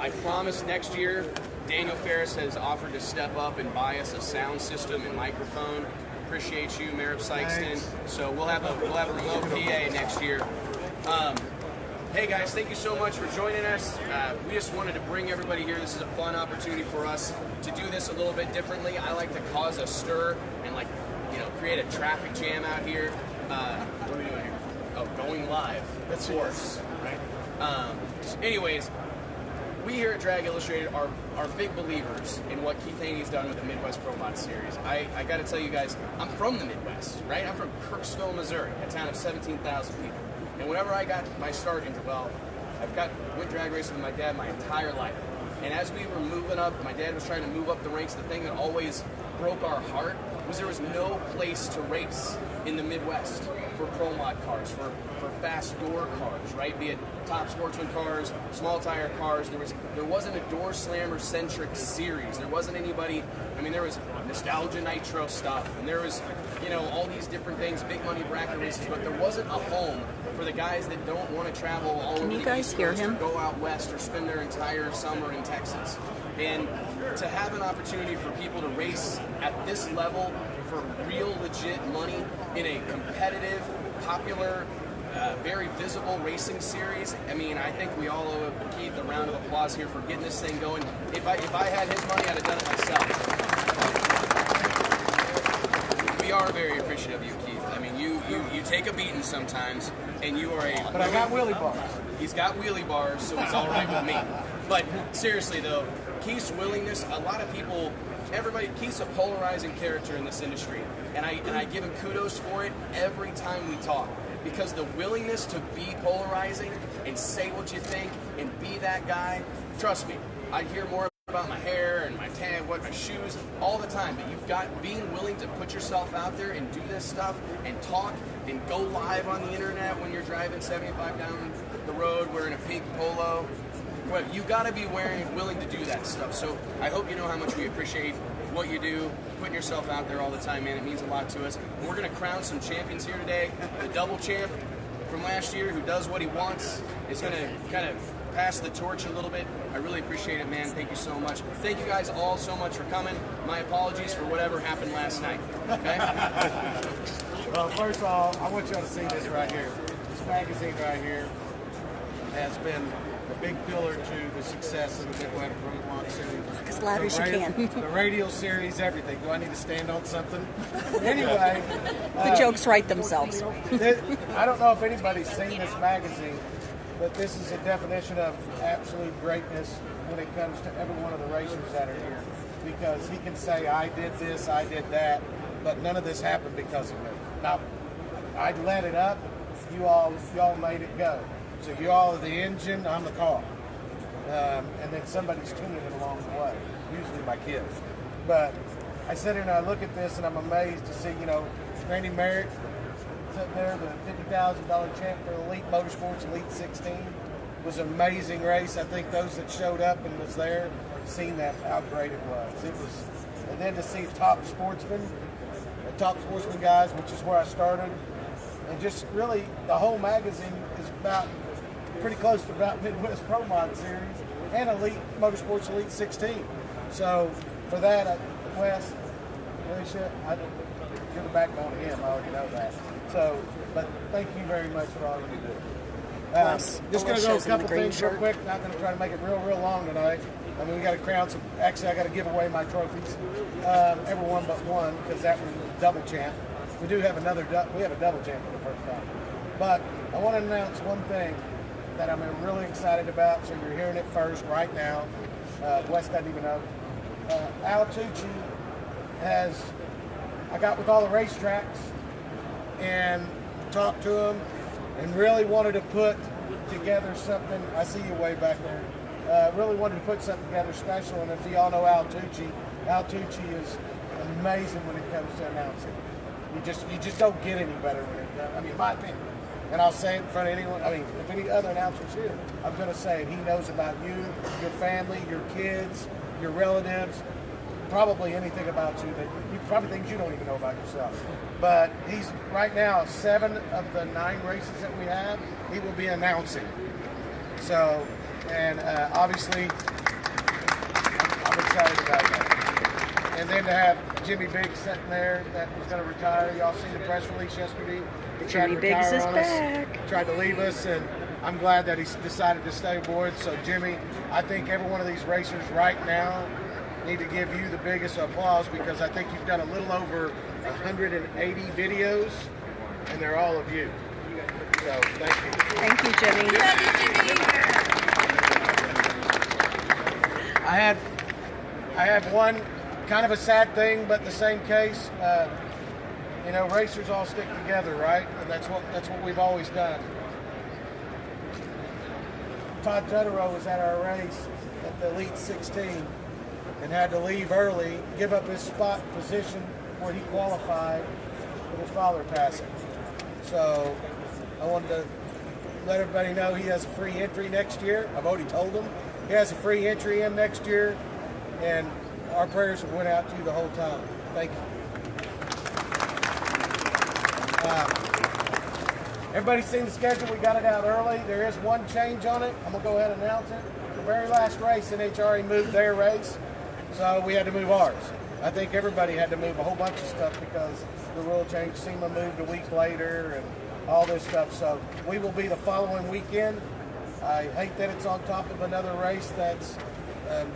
I promise next year, Daniel Ferris has offered to step up and buy us a sound system and microphone. Appreciate you, Mayor of Sykeston. So we'll have a remote PA next year. Hey guys, thank you so much for joining us. We just wanted to bring everybody here. This is a fun opportunity for us to do this a little bit differently. I like to cause a stir and create a traffic jam out here. What are we doing here? Oh, going live. That's yours, right? Anyways, we here at Drag Illustrated are big believers in what Keith Haney's done with the Midwest Pro Mod Series. I got to tell you guys, I'm from the Midwest, right? I'm from Kirksville, Missouri, a town of 17,000 people. And whenever I got my start into, went drag racing with my dad my entire life. And as we were moving up, my dad was trying to move up the ranks. The thing that always broke our heart was there was no place to race in the Midwest for pro mod cars, for fast door cars, right? Be it top sportsman cars, small tire cars. There wasn't a door slammer centric series. There wasn't anybody. I mean, there was Nostalgia Nitro stuff, and there was all these different things, big money bracket races, but there wasn't a home for the guys that don't want to travel all over the East Coast or go out west or spend their entire summer in Texas. And to have an opportunity for people to race at this level for real legit money in a competitive, popular, very visible racing series, I mean, I think we all owe Keith a round of applause here for getting this thing going. If I had his money, I'd have done it myself. We are very appreciative of you, Keith. I mean, you take a beating sometimes, and you are a... But I got wheelie bars. He's got wheelie bars, so it's all right with me. But seriously, though, Keith's willingness, a lot of people, Keith's a polarizing character in this industry, and I give him kudos for it every time we talk, because the willingness to be polarizing and say what you think and be that guy, trust me, I hear more about my hair and my tan, my shoes all the time, but you've got being willing to put yourself out there and do this stuff and talk and go live on the internet when you're driving 75 down the road wearing a pink polo. Well, you got to be willing to do that stuff. So I hope you know how much we appreciate what you do, putting yourself out there all the time, man. It means a lot to us. And we're going to crown some champions here today. The double champ from last year who does what he wants is going to kind of pass the torch a little bit. I really appreciate it, man. Thank you so much. Thank you guys all so much for coming. My apologies for whatever happened last night. Okay? Well, first of all, I want y'all to see this right here. This magazine right here has been a big pillar to the success of the Midwest Pro Mod Series. As loud as you can. The radial series, everything. Do I need to stand on something? Anyway. The jokes write themselves. I don't know if anybody's seen this magazine, but this is a definition of absolute greatness when it comes to every one of the racers that are here. Because he can say, I did this, I did that, but none of this happened because of me. Now, I let it up, y'all made it go. So you all are the engine, I'm the car. And then somebody's tuning it along the way, usually my kids. But I sit here and I look at this and I'm amazed to see, Randy Merritt sitting there, the $50,000 champ for Elite Motorsports, Elite 16. It was an amazing race. I think those that showed up and was there seen that, how great it was. And then to see top sportsmen guys, which is where I started, and just really the whole magazine is about pretty close to about Midwest Pro Mod Series and Elite Motorsports Elite 16. So for that, Wes, Alicia, you're the backbone of him. I already know that. So, but thank you very much for all you do. Just going to go a couple things real quick. Not going to try to make it real long tonight. I mean, we got to crown some. Actually, I got to give away my trophies, everyone but one, because that was the double champ. We do have we have a double champ for the first time. But I want to announce one thing that I'm really excited about. So you're hearing it first right now. Wes doesn't even know. Al Tucci I got with all the racetracks and talked to him and really wanted to put together something. I see you way back there. Really wanted to put something together special. And if y'all know Al Tucci is amazing when it comes to announcing. You just don't get any better than it. I mean, in my opinion. And I'll say it in front of anyone. I mean, if any other announcers here, I'm going to say it. He knows about you, your family, your kids, your relatives, probably anything about you that probably things you don't even know about yourself. But he's right now 7 of the 9 races that we have, he will be announcing. So, and obviously excited about that. And then to have Jimmy Biggs sitting there that was going to retire. Y'all seen the press release yesterday? He tried Jimmy to Biggs retire is on back. us, tried to leave us, and I'm glad that he's decided to stay aboard. So, Jimmy, I think every one of these racers right now need to give you the biggest applause because I think you've done a little over 180 videos, and they're all of you. So, thank you. Thank you, Jimmy. I had one kind of a sad thing, but in the same case, you know, racers all stick together, right? And that's what we've always done. Todd Tutterow was at our race at the Elite 16 and had to leave early, give up his spot position where he qualified with his father passing. So I wanted to let everybody know he has a free entry next year. I've already told him. He has a free entry in next year, and our prayers have went out to you the whole time. Thank you. Everybody's seen the schedule. We got it out early. There is one change on it. I'm going to go ahead and announce it. The very last race, NHRA moved their race, so we had to move ours. I think everybody had to move a whole bunch of stuff because the rule change. SEMA moved a week later and all this stuff. So we will be the following weekend. I hate that it's on top of another race that's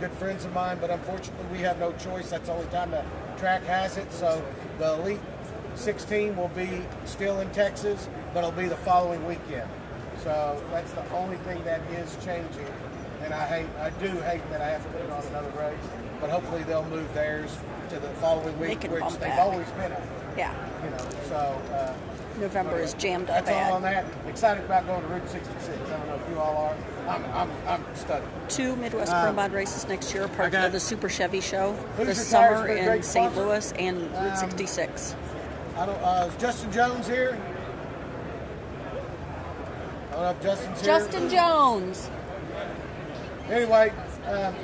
good friends of mine, but unfortunately we have no choice. That's the only time the track has it. So the Elite 16 will be still in Texas, but it'll be the following weekend. So that's the only thing that is changing. And I do hate that I have to put it on another race, but hopefully they'll move theirs to the following week, can which bump they've back. always been at. Yeah. You know, so November is jammed up that's all on bad. that. Excited about going to Route 66. I don't know if you all are. I'm stunned. 2 Midwest Pro Mod races next year, part got- of the Super Chevy show Who's this your tires summer for the in great St. sponsor? Louis and Route 66. I don't. Is Justin Jones here? I don't know if Justin's here. Justin Jones. Anyway,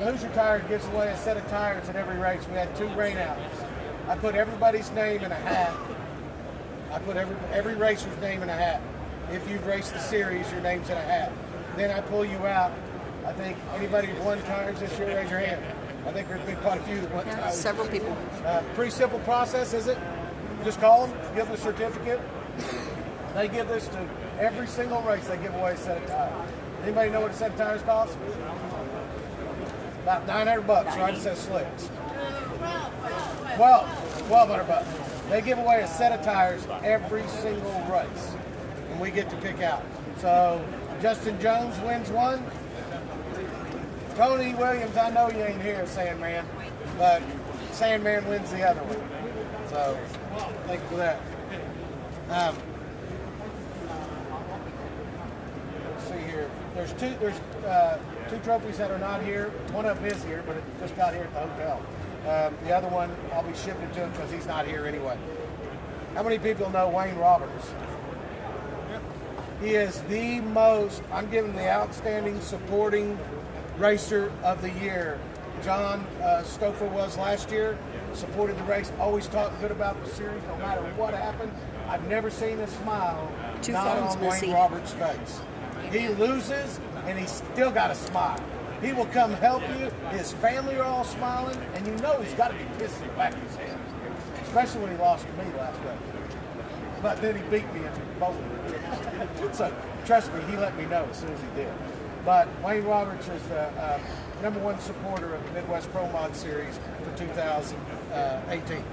Hoosier Tire gives away a set of tires at every race. We had 2 rainouts. I put everybody's name in a hat. I put every racer's name in a hat. If you've raced the series, your name's in a hat. Then I pull you out. I think anybody who won tires this year, raise your hand. I think there's been quite a few that won Yeah, tires. several people. Pretty simple process, is it? Just call them, give them a certificate. They give this to every single race. They give away a set of tires. Anybody know what a set of tires costs? About $900, right? It says slicks. 1,200 bucks. They give away a set of tires every single race, and we get to pick out. So Justin Jones wins one. Tony Williams, I know you ain't here, Sandman, but Sandman wins the other one. So thank you for that. Let's see here. There's two trophies that are not here. One of them is here, but it just got here at the hotel. The other one, I'll be shipping to him because he's not here anyway. How many people know Wayne Roberts? He is the most, I'm giving the outstanding supporting racer of the year. John Stouffer was last year, supported the race, always talked good about the series no matter what happened. I've never seen a smile Two not phones on Wayne missing. Roberts' face. He loses and he's still got a smile. He will come help you. His family are all smiling, and you know he's got to be pissed in the back of his head, especially when he lost to me last week. But then he beat me in bowling. So trust me, he let me know as soon as he did. But Wayne Roberts is the #1 supporter of the Midwest Pro Mod Series for 2018.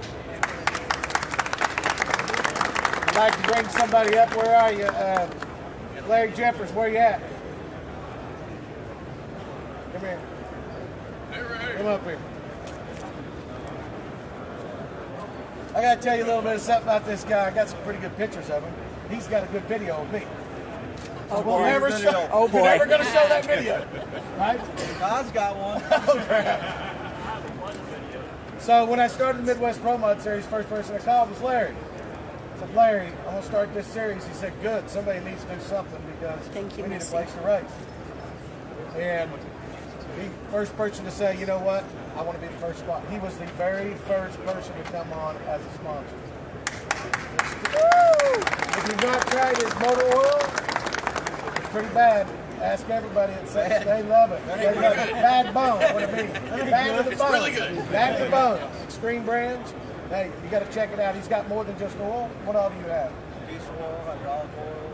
I'd like to bring somebody up. Where are you? Larry Jeffers, where you at? Come here. Come up here. I got to tell you a little bit of something about this guy. I got some pretty good pictures of him. He's got a good video of me. Oh We'll boy. never show, Oh boy. We're never going to show that video. Right? God's got one. So when I started the Midwest Pro Mod Series, first person I called was Larry. I said, Larry, I'm going to start this series. He said, good. Somebody needs to do something because Thank you, we need a Missy. place to race. And he first person to say, you know what, I want to be the first spot. He was the very first person to come on as a sponsor. If you've not tried his motor oil, it's pretty bad. Ask everybody at Six. They love it. They love it. Bad bone. What it means. Bad to the It's bone. really good. Bad to the bone. Extreme Brands. Hey, you got to check it out. He's got more than just oil. What all do you have? Diesel oil, hydraulic oil.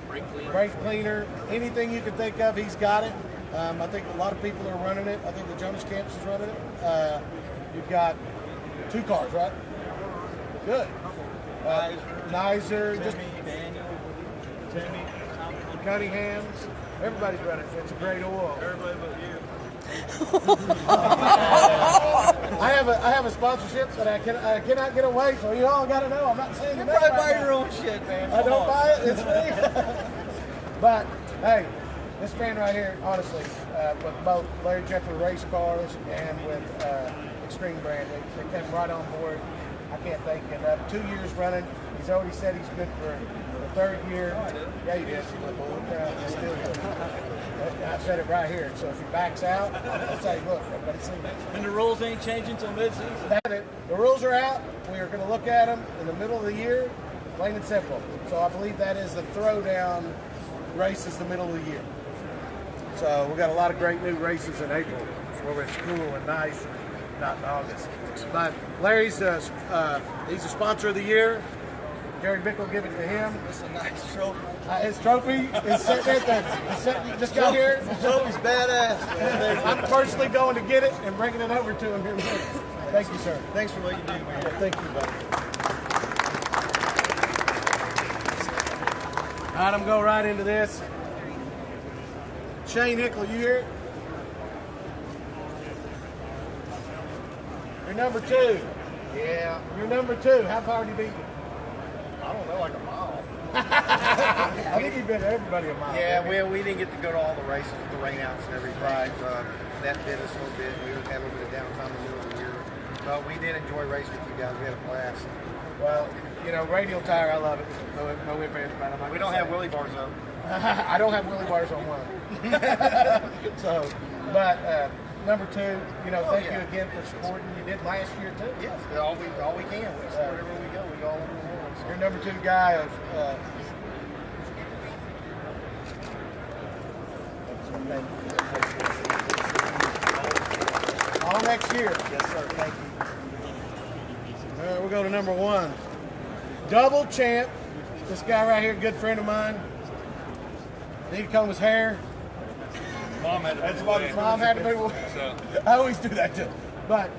Brake cleaner. Brake cleaner. Anything you can think of, he's got it. I think a lot of people are running it. I think the Jonas Camps is running it. You've got 2 cars, right? Good. Nizer, just Daniel, Timmy, Cunningham's. Everybody's running it. It's a great oil. everybody but you. I have a sponsorship that I cannot get away from. You all got to know. I'm not saying You the name probably right buy now. your own shit, man. I don't buy it. It's free. But hey, this man right here, honestly, with both Larry Jeffrey race cars and with Extreme Brand, they came right on board. I can't thank you enough. 2 years running. He's already said he's good for the 3rd year. Yeah, you did. He's still good. I said it right here. So if he backs out, I'll say, look, everybody see that. And the rules ain't changing till mid-season. That's it. The rules are out. We are going to look at them in the middle of the year, plain and simple. So I believe that is the throwdown race is the middle of the year. So we got a lot of great new races in April where it's cool and nice, and not in August. But Larry's he's a sponsor of the year. Gary Bick will give it to him. It's a nice trophy. His trophy is sitting at the. Just got here. The trophy's badass, man. I'm personally going to get it and bringing it over to him here. Thank you, sir. Thanks for what you do, man. Yeah, thank you, buddy. All right, I'm going to go right into this. Shane Hickle, you here? You're number 2. Yeah. You're number 2. How far did you beat you? I don't know, like a mile. I think you've been to everybody a mile. Yeah, didn't you? we didn't get to go to all the races with the rainouts and everything. Right. That bit us a little bit. We had a little bit of downtime in the middle of the year. But we did enjoy racing with you guys. We had a blast. Well, you know, Radial Tire, I love it. No ifs, ands, about it. We don't have Willie bars though. I don't have Willie bars on one. So, but number 2, you know, thank you again for supporting. You did last year too. Yes, all we can. We support wherever we go. We go all over the world. So. You're number 2 guy of. All next year. Yes, sir. Thank you. All right, we'll go to number 1. Double champ. This guy right here, good friend of mine. Need to comb his hair. Mom had to Mom had to move. I always do that too. But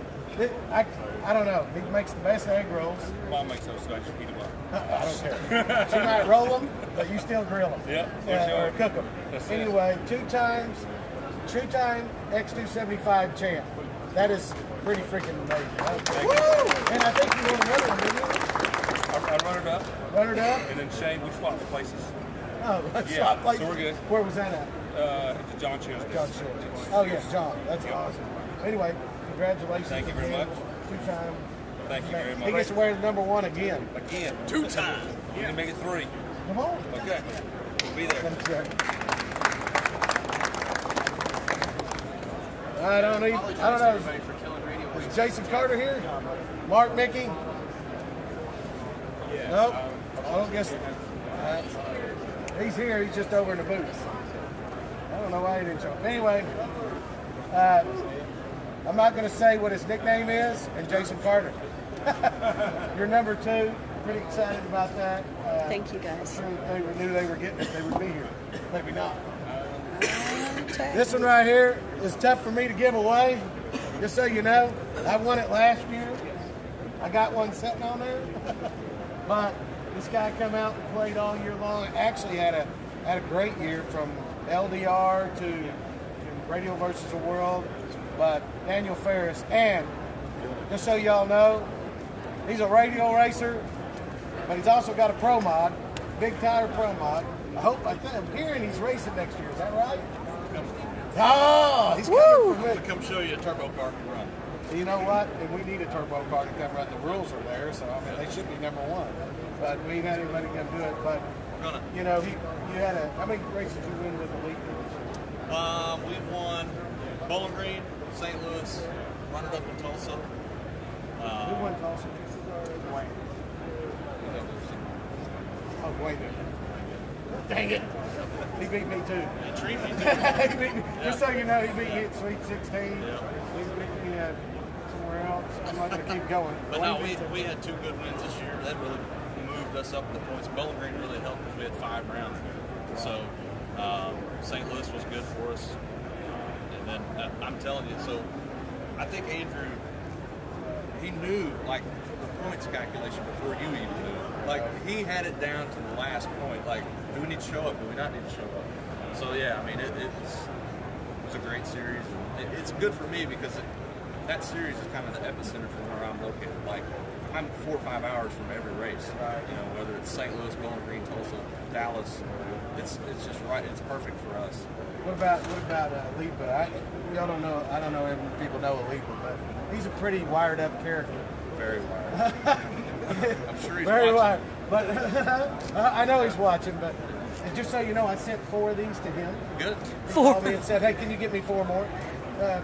I don't know. He makes the best egg rolls. Mom makes those, so I just eat them up. I don't care. She might roll them, but you still grill them. Yep. Or cook them. That's it. Anyway, 2-time X275 champ. That is pretty freaking amazing. Woo! And I think you won another one, didn't you? I run it up, Runner up? and then Shane, we swapped the places. Oh, let's Yeah, stop. Like, so we're good. Where was that at? John Shields. John Short. Oh, yes, John. That's awesome. Anyway, congratulations. Thank you very again. much. 2-time. Thank you very much. He gets to wear the number 1 again. Again, 2-time. we can make it 3. Come on. Okay, we'll be there. Thanks, sir. I don't know. Everybody for killing radio. Is Jason Carter here? Mark Mickey? Nope. I don't guess. He's here. He's just over in the booth. I don't know why he didn't show up. Anyway, I'm not going to say what his nickname is, and Jason Carter. You're number 2. Pretty excited about that. Thank you, guys. If they knew they were getting it, they would be here. Maybe not. Okay. This one right here is tough for me to give away. Just so you know, I won it last year. I got one sitting on there. But this guy come out and played all year long. Actually had a great year from LDR to Radio versus the World. But Daniel Ferris, and just so y'all know, he's a radio racer, but he's also got a pro mod, Big Tire Pro Mod. I'm hearing he's racing next year. Is that right? Oh, he's coming for me. Come show you a turbo car can run. You know what? And we need a turbo car to come run. The rules are there, so I mean they should be number 1. But we ain't had anybody come do it. But you know, you had how many races you win with the league? We've won Bowling Green, St. Louis, run it up in Tulsa. Who won Tulsa? Wayne. Oh, Wayne did. Dang it. He beat me too. Treat me. He beat me. Just so you know, he beat me at Sweet 16. He beat me somewhere else. I'm not going to keep going. But no, we had 2 good wins this year. That really moved us up the points. Bowling Green really helped because we had 5 rounds. So St. Louis was good for us. And then I'm telling you, so I think Andrew, he knew like the points calculation before you even knew. Like he had it down to the last point. Like, do we need to show up? Do we not need to show up? So yeah, I mean, it was a great series. It's good for me because that series is kind of the epicenter from where I'm located. Like, I'm 4 or 5 hours from every race. Right. You know, whether it's St. Louis, Bowling Green, Tulsa, Dallas, it's just right. It's perfect for us. What about Lipa? Y'all don't know. I don't know if people know Lipa, but he's a pretty wired up character. Very wired. I'm sure he's Very watching. wired. But I know he's watching. But just so you know, I sent 4 of these to him. Good. He called me and said, "Hey, can you get me 4 more?"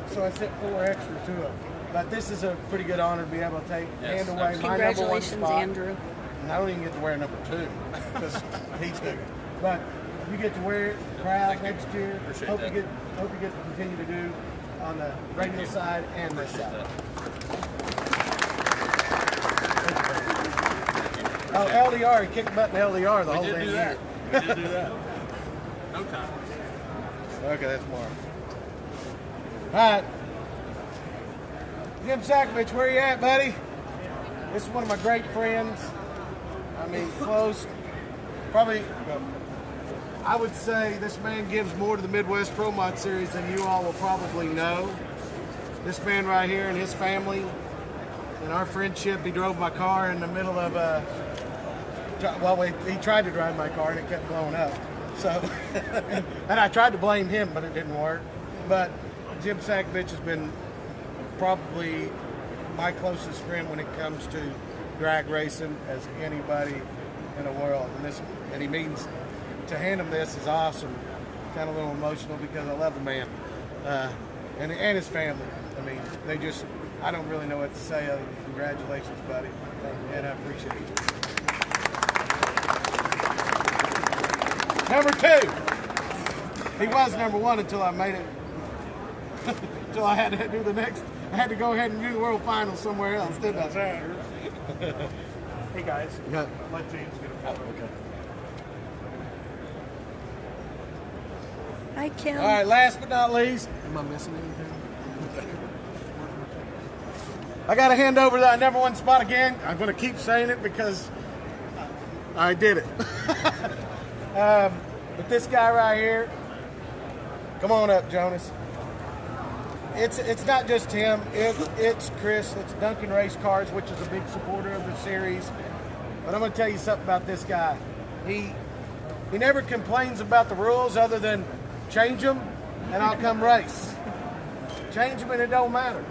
So I sent 4 extra to him. But this is a pretty good honor to be able to hand away my number 1 Congratulations, spot. Andrew. And I don't even get to wear number 2 because he's good. But you get to wear it proud next year. Appreciate Hope that. you get to continue to do on the radio side and this side. Oh, LDR, he kicked button LDR the whole We did damn do year. that. We did do that. No time. Okay, that's more. All right. Jim Sakovich, where you at, buddy? This is one of my great friends. I mean, close. Probably, I would say this man gives more to the Midwest Pro Mod Series than you all will probably know. This man right here and his family, in our friendship, he drove my car in the middle of he tried to drive my car and it kept blowing up. So, and I tried to blame him, but it didn't work. But Jim Sakovich has been probably my closest friend when it comes to drag racing as anybody in the world. And he means to hand him this is awesome. Kind of a little emotional because I love the man and his family. I mean, I don't really know what to say other than congratulations, buddy, and I appreciate it. Number 2. He was number 1 until I made it. Until I had to do the next. I had to go ahead and do the World Finals somewhere else, didn't I? Hey guys, Yeah. let James get a photo. Okay. Hi, Kim. All right, last but not least. Am I missing anything? I got to hand over that number 1 spot again. I'm going to keep saying it because I did it. But this guy right here, come on up, Jonas. It's not just him. It's Chris. It's Duncan Race Cars, which is a big supporter of the series. But I'm going to tell you something about this guy. He never complains about the rules other than change them and I'll come race. Change them and it don't matter.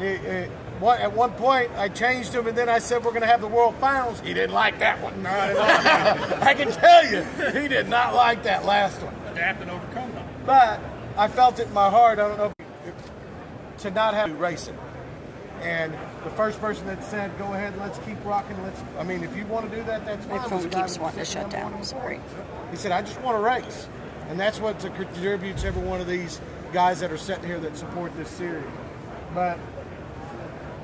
At one point, I changed him, and then I said we're going to have the World Finals. He didn't like that one. No, I can tell you, he did not like that last one. Adapt and overcome them. But I felt it in my heart. I don't know to not have to race it. And the first person that said, "Go ahead, let's keep rocking." I mean, if you want to do that, that's fine. My phone The guy keeps was wanting to sitting shut number down. one. I'm sorry. He said, "I just want to race," and that's what contributes every one of these guys that are sitting here that support this series. But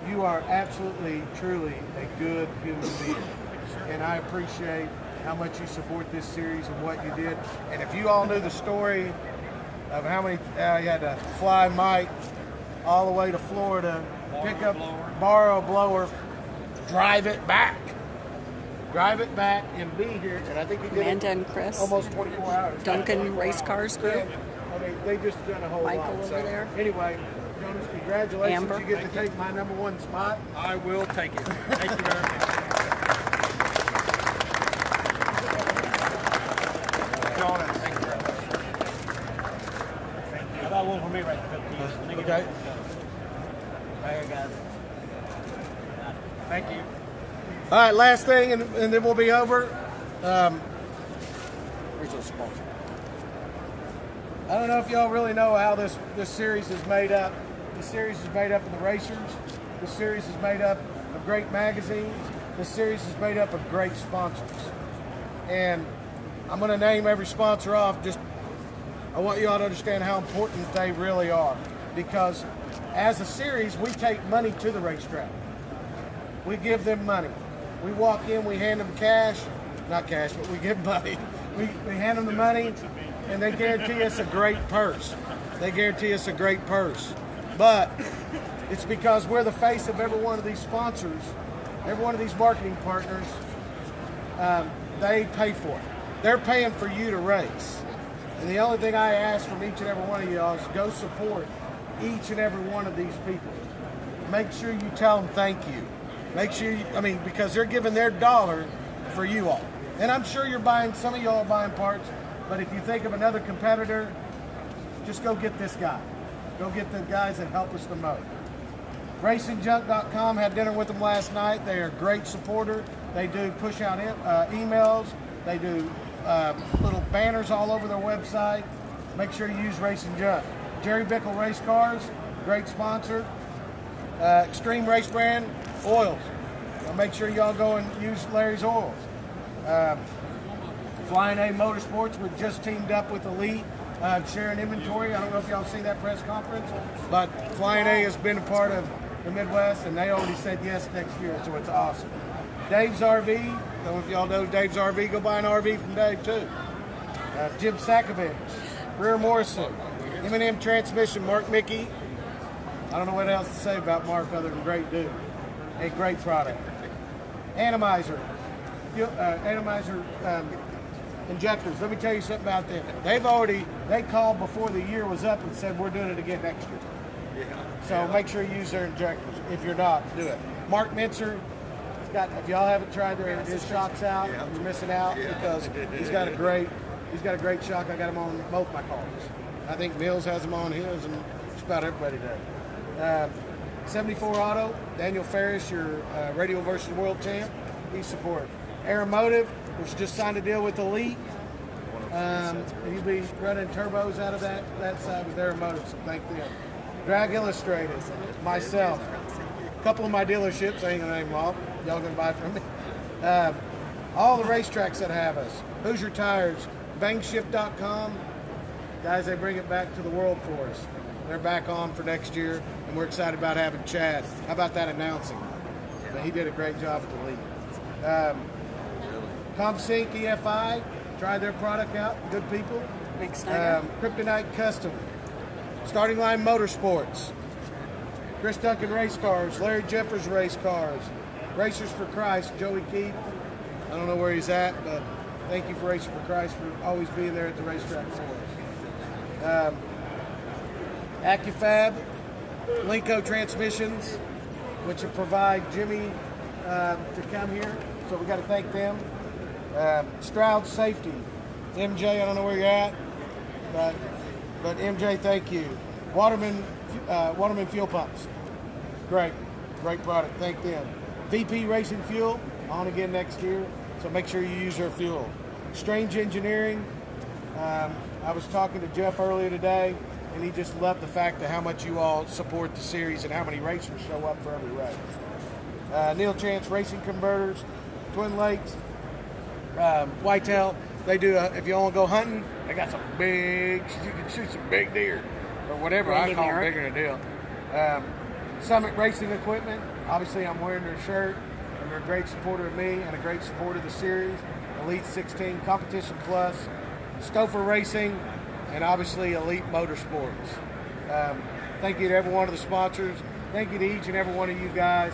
you are absolutely, truly a good human being, and I appreciate how much you support this series and what you did. And if you all knew the story of how many you had to fly Mike all the way to Florida, borrow a blower, drive it back, and be here. And I think he did Amanda it and Chris. almost 24 hours. Duncan Race Cars Group. I mean, they just done a whole Michael lot. over So, there. Anyway, Jonas, congratulations. Amber. You get to take my number 1 spot. I will take it. Thank you very much. Jonas, thank you very much. Thank you. I got one for me right there. Okay. Right here, guys. Thank you. All right, last thing, and then we'll be over. Where's those sponsors? I don't know if y'all really know how this series is made up. The series is made up of the racers. The series is made up of great magazines. The series is made up of great sponsors. And I'm going to name every sponsor off. Just I want you all to understand how important they really are, because as a series, we take money to the racetrack. We give them money. We walk in, we hand them cash, not cash, but we give money. We hand them the money, and they guarantee us a great purse. They guarantee us a great purse. But it's because we're the face of every one of these sponsors, every one of these marketing partners. They pay for it. They're paying for you to race. And the only thing I ask from each and every one of y'all is go support each and every one of these people. Make sure you tell them thank you. Make sure you, because they're giving their dollar for you all. And I'm sure you're buying, some of y'all are buying parts, but if you think of another competitor, just go get this guy. Go get the guys that help us the most. RacingJunk.com, had dinner with them last night. They are a great supporter. They do push out emails. They do little banners all over their website. Make sure you use Racing Junk. Jerry Bickle Race Cars, great sponsor. Extreme Race Brand Oils. Make sure y'all go and use Larry's oils. Flying A Motorsports, we just teamed up with Elite, sharing inventory. I don't know if y'all seen that press conference, but Flying A has been a part of the Midwest, and they already said yes next year, so it's awesome. Dave's RV, I don't know if y'all know Dave's RV, go buy an RV from Dave too. Jim Sakovic, Rear Morrison, M&M Transmission, Mark Mickey. I don't know what else to say about Mark other than great dude. A great product. Atomizer. Injectors. Let me tell you something about them. They called before the year was up and said we're doing it again next year. So make sure you use their injectors. If you're not, do it. Mark Mincer, if y'all haven't tried his shocks out, you're missing out because he's got a great shock. I got him on both my cars. I think Mills has them on his, and just about everybody does. 74 Auto, Daniel Ferris, your Radio versus World champ. He's supported. Aeromotive, which just signed a deal with Elite. He'll be running turbos out of that side with Aeromotive, so thank them. Drag Illustrated, myself. A couple of my dealerships, I ain't gonna name them all. Y'all gonna buy from me. All the racetracks that have us. Hoosier Tires, Bangshift.com. Guys, they bring it back to the world for us. They're back on for next year, and we're excited about having Chad. How about that announcing? But he did a great job at the league. ComSync EFI, tried their product out. Good people. Big Snyder. Kryptonite Custom. Starting Line Motorsports. Chris Duncan Race Cars. Larry Jeffers Race Cars. Racers for Christ. Joey Keith. I don't know where he's at, but thank you for Racers for Christ for always being there at the racetrack for us. AccuFab. Linco Transmissions, which will provide Jimmy to come here. So we got to thank them. Stroud Safety. MJ, I don't know where you're at, but MJ, thank you. Waterman Fuel Pumps. Great product. Thank them. VP Racing Fuel, on again next year, so make sure you use their fuel. Strange Engineering. I was talking to Jeff earlier today, and he just loved the fact of how much you all support the series and how many racers show up for every race. Neil Chance Racing Converters, Twin Lakes, Whitetail. They do, if you want to go hunting, they got some you can shoot some big deer, or whatever I call them, bigger than a deer. Summit Racing Equipment, obviously I'm wearing their shirt, and they're a great supporter of me and a great supporter of the series. Elite 16, Competition Plus, Stouffer Racing, and obviously Elite Motorsports. Thank you to every one of the sponsors. Thank you to each and every one of you guys.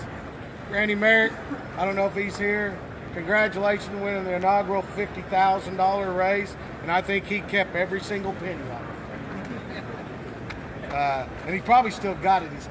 Randy Merritt, I don't know if he's here. Congratulations on winning the inaugural $50,000 race, and I think he kept every single penny of it. And he probably still got it. He's